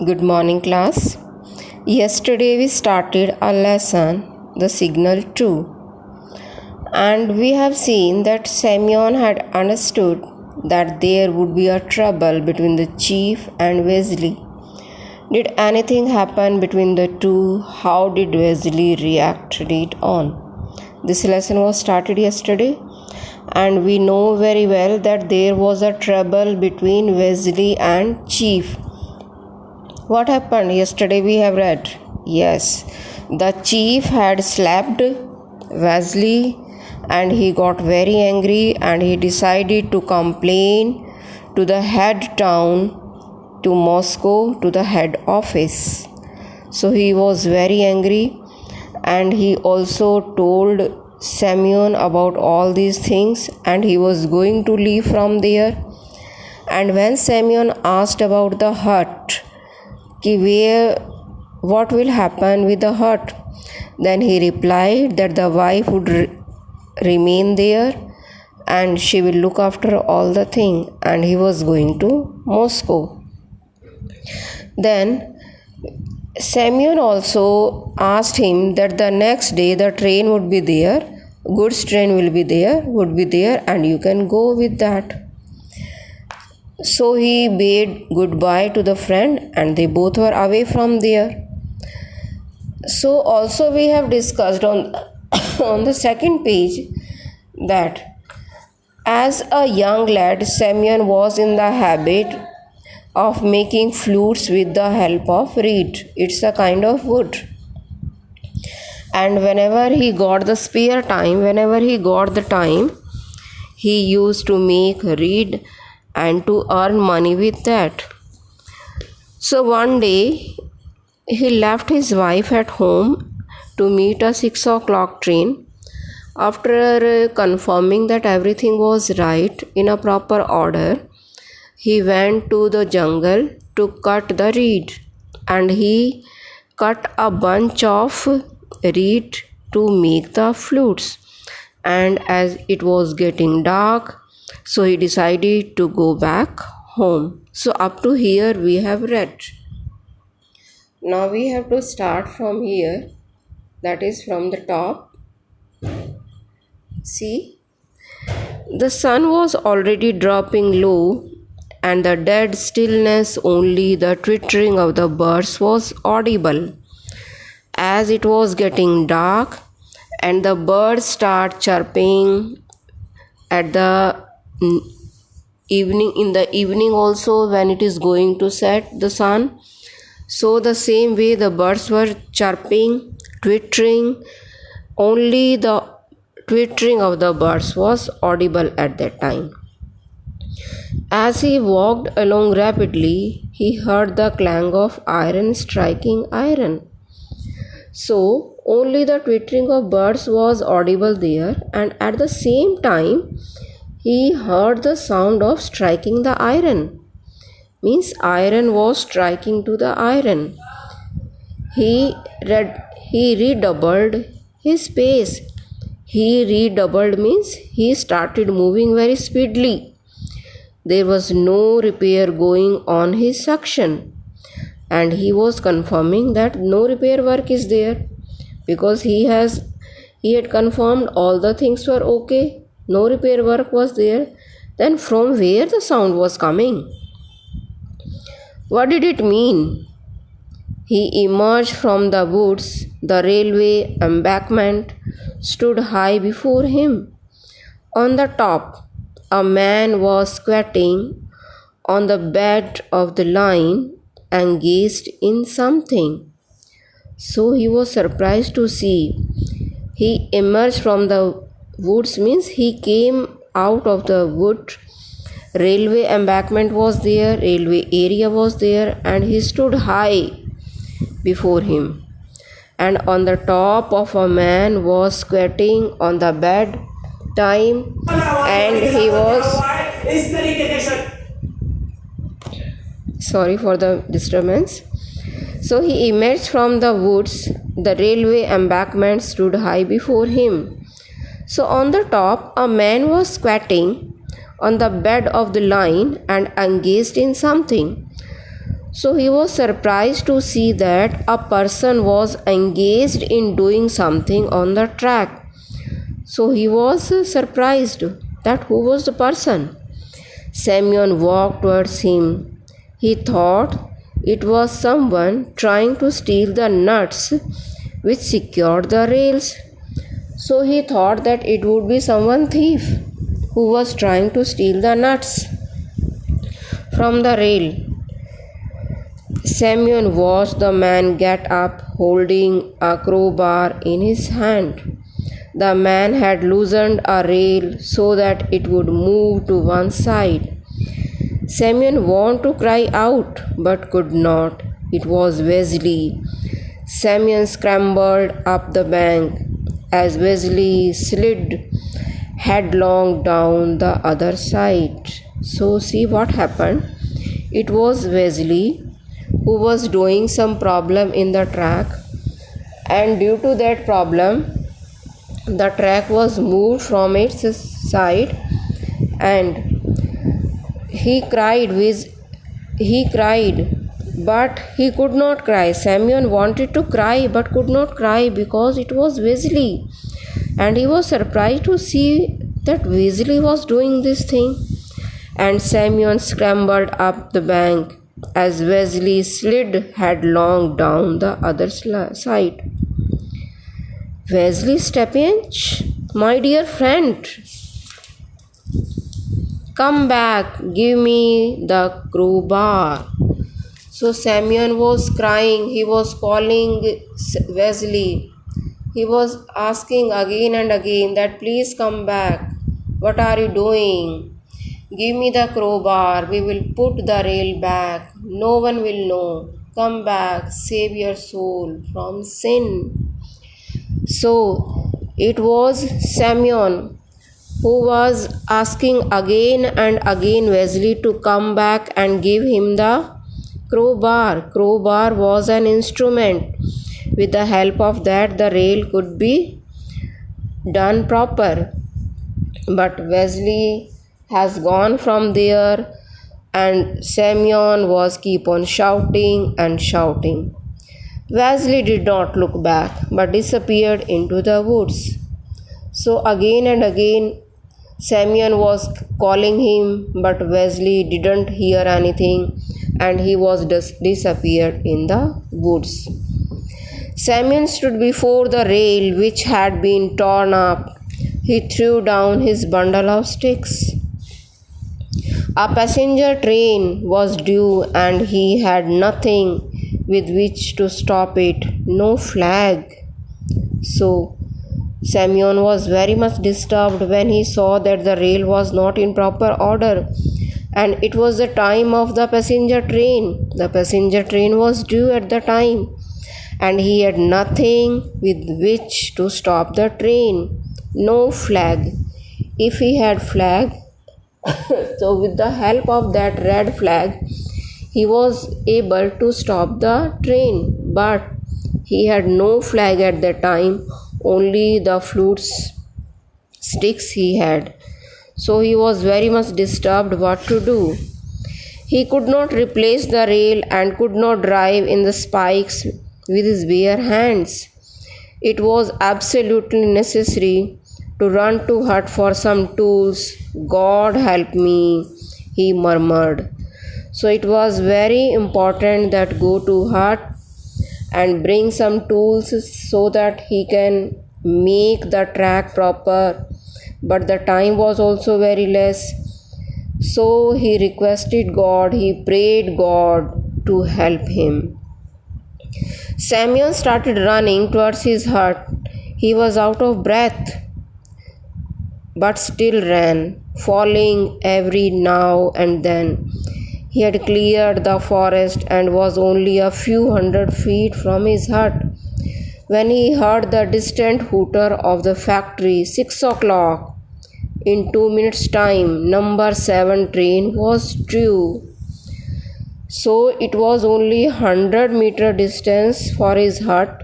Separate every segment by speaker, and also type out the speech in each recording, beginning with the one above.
Speaker 1: Good morning, class. Yesterday we started a lesson, the signal 2, and we have seen that Semyon had understood that there would be a trouble between the chief and Wesley. Did anything happen between the two? How did Wesley react? Read on. This lesson was started yesterday, and we know very well that there was a trouble between Wesley and chief. What happened? Yesterday we have read. Yes, the chief had slapped Wesley and he got very angry and he decided to complain to the head town, to Moscow, to the head office. So he was very angry and he also told Semyon about all these things and he was going to leave from there. And when Semyon asked about the hut, what will happen with the hut? Then he replied that the wife would remain there and she will look after all the thing, and he was going to Moscow. Then Semyon also asked him that the next day the train would be there, goods train would be there and you can go with that. So he bade goodbye to the friend and they both were away from there. So also we have discussed on the second page that as a young lad, Semyon was in the habit of making flutes with the help of reed. It's a kind of wood. And whenever he got the spare time, he used to make reed and to earn money with that. So one day he left his wife at home to meet a 6 o'clock train. After confirming that everything was right in a proper order, he went to the jungle to cut the reed, and he cut a bunch of reed to make the flutes. And as it was getting dark, so he decided to go back home. So up to here we have read. Now we have to start from here, that is from the top. See, the sun was already dropping low and the dead stillness, only the twittering of the birds was audible. As it was getting dark and the birds start chirping at the in the evening also, when it is going to set the sun, so the same way the birds were chirping, twittering. Only the twittering of the birds was audible at that time. As he walked along rapidly, he heard the clang of iron striking iron. So only the twittering of birds was audible there, and at the same time he heard the sound of striking the iron. Means iron was striking to the iron. He redoubled his pace. He redoubled means he started moving very speedily. There was no repair going on his section, and he was confirming that no repair work is there, because he had confirmed all the things were okay. No repair work was there. Then from where the sound was coming? What did it mean? He emerged from the woods. The railway embankment stood high before him. On the top, a man was squatting on the bed of the line and gazed in something. So he was surprised to see. He emerged from the woods means he came out of the wood. Railway embankment was there, railway area was there, and he stood high before him. And on the top of a man was squatting on the bed time, and he was sorry for the disturbance. So he emerged from the woods. The railway embankment stood high before him. So on the top, a man was squatting on the bed of the line and engaged in something. So he was surprised to see that a person was engaged in doing something on the track. So he was surprised that who was the person. Semyon walked towards him. He thought it was someone trying to steal the nuts which secured the rails. So he thought that it would be someone thief who was trying to steal the nuts from the rail. Semyon watched the man get up holding a crowbar in his hand. The man had loosened a rail so that it would move to one side. Semyon wanted to cry out but could not. It was Wesley. Semyon scrambled up the bank as Wesley slid headlong down the other side. So, see what happened. It was Wesley who was doing some problem in the track, and due to that problem, the track was moved from its side, and he cried, but he could not cry. Semyon wanted to cry but could not cry because it was Wesley, and he was surprised to see that Wesley was doing this thing. And Semyon scrambled up the bank as Wesley slid headlong down the other side. Wesley Stepinch, my dear friend, come back, give me the crowbar. So Semyon was crying, he was calling Wesley. He was asking again and again that please come back. What are you doing? Give me the crowbar, we will put the rail back. No one will know. Come back, save your soul from sin. So it was Semyon who was asking again and again Wesley to come back and give him the crowbar. Crowbar was an instrument. With the help of that, the rail could be done proper. But Wesley has gone from there, and Semyon was keep on shouting and shouting. Wesley did not look back but disappeared into the woods. So again and again Semyon was calling him, but Wesley didn't hear anything, and he was disappeared in the woods. Semyon stood before the rail which had been torn up. He threw down his bundle of sticks. A passenger train was due and he had nothing with which to stop it, no flag. So Semyon was very much disturbed when he saw that the rail was not in proper order, and it was the time of the passenger train. The passenger train was due at the time, and he had nothing with which to stop the train, no flag. If he had flag, so with the help of that red flag, he was able to stop the train, but he had no flag at that time, only the flute sticks he had. So he was very much disturbed what to do. He could not replace the rail and could not drive in the spikes with his bare hands. It was absolutely necessary to run to hut for some tools. God help me, he murmured. So it was very important that go to hut and bring some tools so that he can make the track proper. But the time was also very less. So he requested God, he prayed God to help him. Semyon started running towards his hut. He was out of breath, but still ran, falling every now and then. He had cleared the forest and was only a few hundred feet from his hut when he heard the distant hooter of the factory. 6 o'clock. In 2 minutes' time, number 7 train was due. So it was only 100-meter distance for his hut.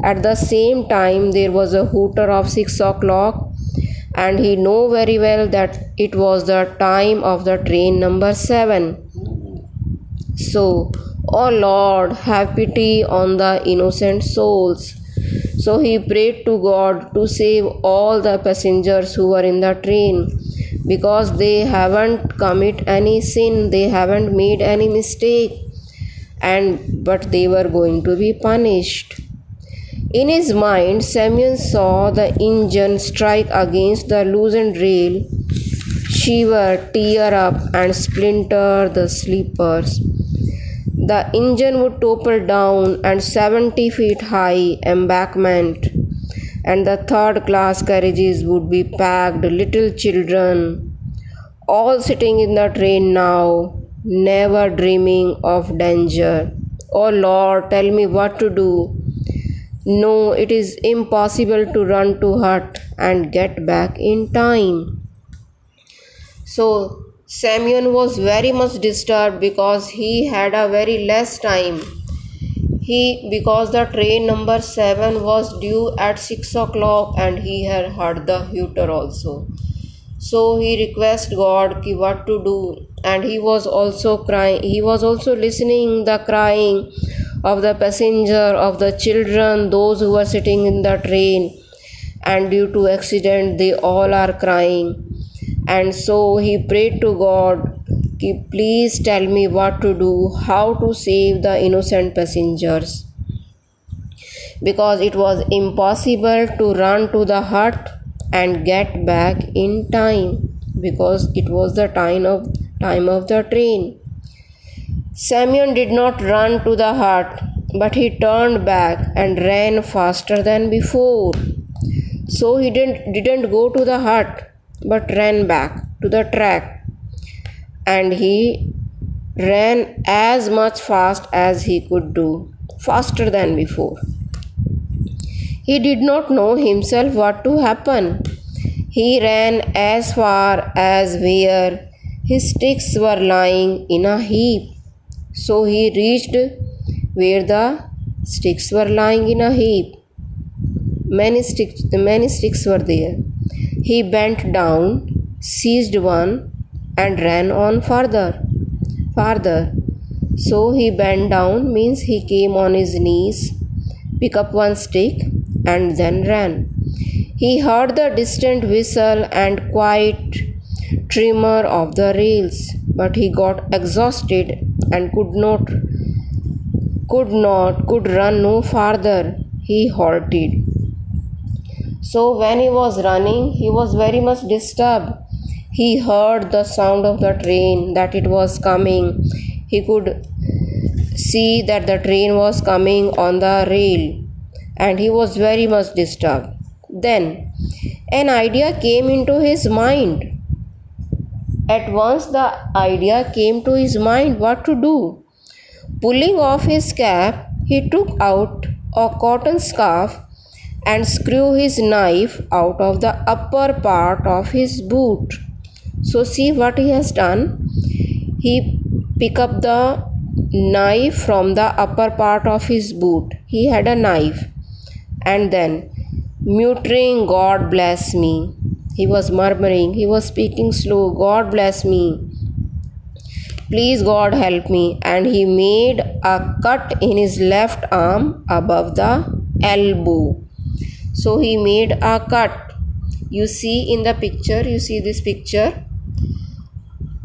Speaker 1: At the same time, there was a hooter of 6 o'clock, and he knew very well that it was the time of the train number 7. So, O Lord, have pity on the innocent souls. So he prayed to God to save all the passengers who were in the train because they haven't committed any sin, they haven't made any mistake, and but they were going to be punished. In his mind, Samuel saw the engine strike against the loosened rail, shiver, tear up, and splinter the sleepers. The engine would topple down and 70 feet high embankment, and the third class carriages would be packed, little children, all sitting in the train now, never dreaming of danger. Oh Lord, tell me what to do. No, it is impossible to run to hut and get back in time. So Samuel was very much disturbed because he had a very less time. Because the train number 7 was due at 6 o'clock and he had heard the hooter also. So he requested God what to do, and he was also crying. He was also listening the crying of the passenger, of the children, those who were sitting in the train, and due to accident they all are crying. And so he prayed to God, please tell me what to do, how to save the innocent passengers, because it was impossible to run to the hut and get back in time, because it was the time of the train. Samuel did not run to the hut, but he turned back and ran faster than before. So he didn't go to the hut, but ran back to the track, and he ran as much fast as he could do, faster than before. He did not know himself what to happen. He ran as far as where his sticks were lying in a heap. So he reached where the sticks were lying in a heap. Many sticks were there. He bent down, seized one, and ran on farther. So he bent down means he came on his knees, picked up one stick, and then ran. He heard the distant whistle and quiet tremor of the rails, but he got exhausted and could run no farther. He halted. So when he was running, he was very much disturbed. He heard the sound of the train, that it was coming. He could see that the train was coming on the rail, and he was very much disturbed. Then an idea came into his mind. At once the idea came to his mind what to do. Pulling off his cap, he took out a cotton scarf and screwed his knife out of the upper part of his boot. So see what he has done. He picked up the knife from the upper part of his boot. He had a knife, and then muttering, God bless me. He was murmuring, he was speaking slow, God bless me. Please God help me. And he made a cut in his left arm above the elbow. So he made a cut. You see in the picture, you see this picture.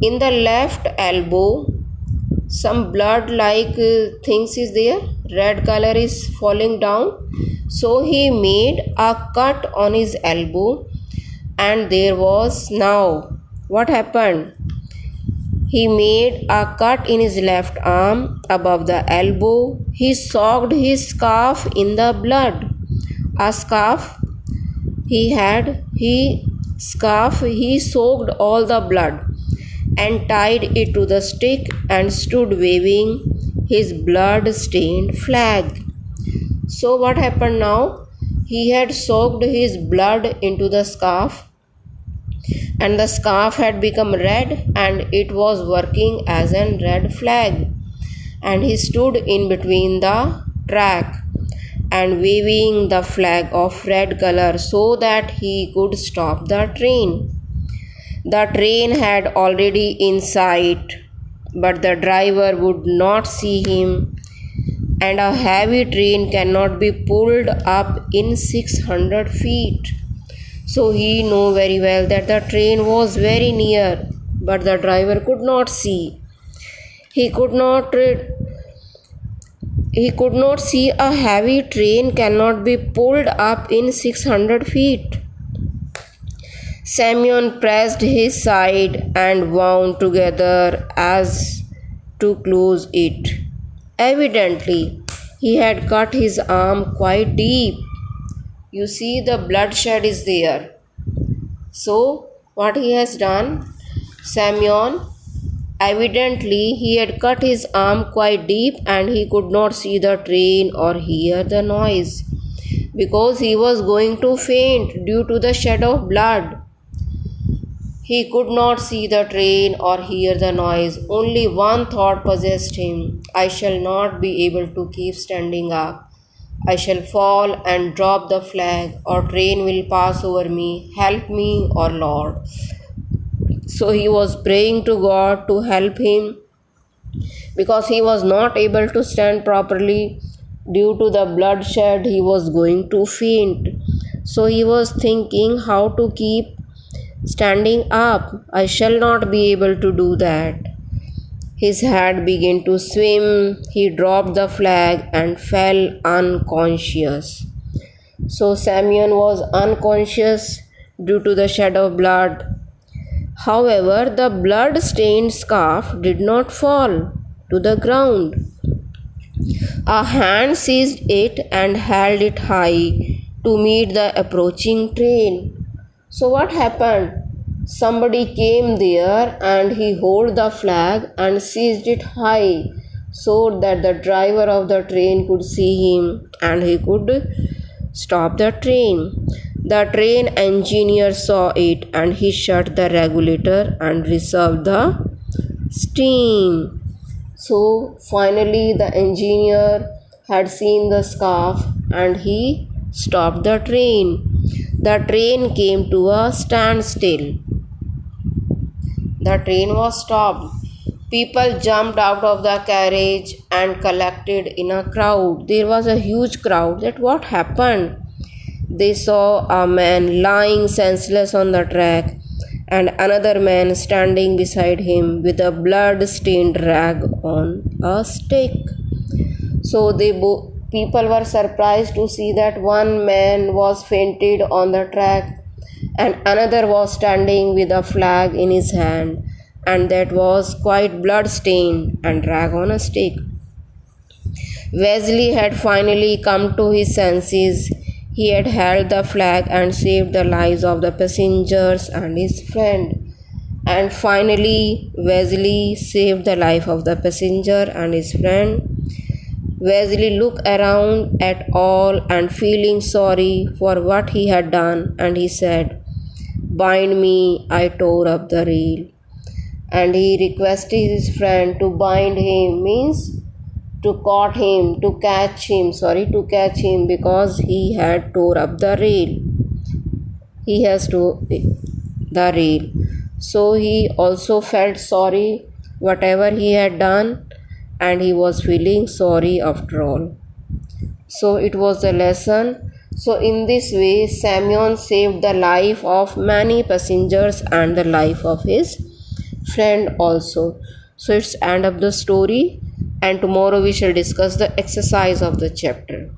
Speaker 1: In the left elbow, some blood like things is there. Red color is falling down. So he made a cut on his elbow, and there was now what happened? He made a cut in his left arm above the elbow. He soaked his scarf in the blood. A scarf he soaked all the blood and tied it to the stick and stood waving his blood-stained flag. So what happened now? He had soaked his blood into the scarf, and the scarf had become red, and it was working as a red flag. And he stood in between the track and waving the flag of red color so that he could stop the train. The train had already in sight, but the driver would not see him, and a heavy train cannot be pulled up in 600 feet. So he knew very well that the train was very near, but the driver could not see. He could not see a heavy train cannot be pulled up in 600 feet. Semyon pressed his side and wound together as to close it. Evidently, he had cut his arm quite deep. You see, the bloodshed is there. So, what he has done, Semyon, evidently he had cut his arm quite deep and he could not see the train or hear the noise because he was going to faint due to the shed of blood. He could not see the train or hear the noise. Only one thought possessed him. I shall not be able to keep standing up. I shall fall and drop the flag, or train will pass over me. Help me, O Lord. So he was praying to God to help him because he was not able to stand properly due to the bloodshed. He was going to faint. So he was thinking how to keep standing up. I shall not be able to do that. His head began to swim. He dropped the flag and fell unconscious. So Semyon was unconscious due to the shed of blood. However, the blood-stained scarf did not fall to the ground. A hand seized it and held it high to meet the approaching train. So what happened? Somebody came there and he held the flag and seized it high so that the driver of the train could see him and he could stop the train. The train engineer saw it and he shut the regulator and reserved the steam. So finally the engineer had seen the scarf and he stopped the train. The train came to a standstill. The train was stopped. People jumped out of the carriage and collected in a crowd. There was a huge crowd. That what happened? They saw a man lying senseless on the track and another man standing beside him with a blood-stained rag on a stick. So people were surprised to see that one man was fainted on the track and another was standing with a flag in his hand, and that was quite blood-stained and rag on a stick. Wesley had finally come to his senses. He had held the flag and saved the lives of the passengers and his friend. And finally, Wesley saved the life of the passenger and his friend. Wesley looked around at all and feeling sorry for what he had done, and he said, "Bind me." I tore up the rail. And he requested his friend to bind him, means to catch him because he had tore up the rail. He has to the rail. So he also felt sorry whatever he had done, and he was feeling sorry after all. So it was the lesson. So in this way, Semyon saved the life of many passengers and the life of his friend also. So it's end of the story, and tomorrow we shall discuss the exercise of the chapter.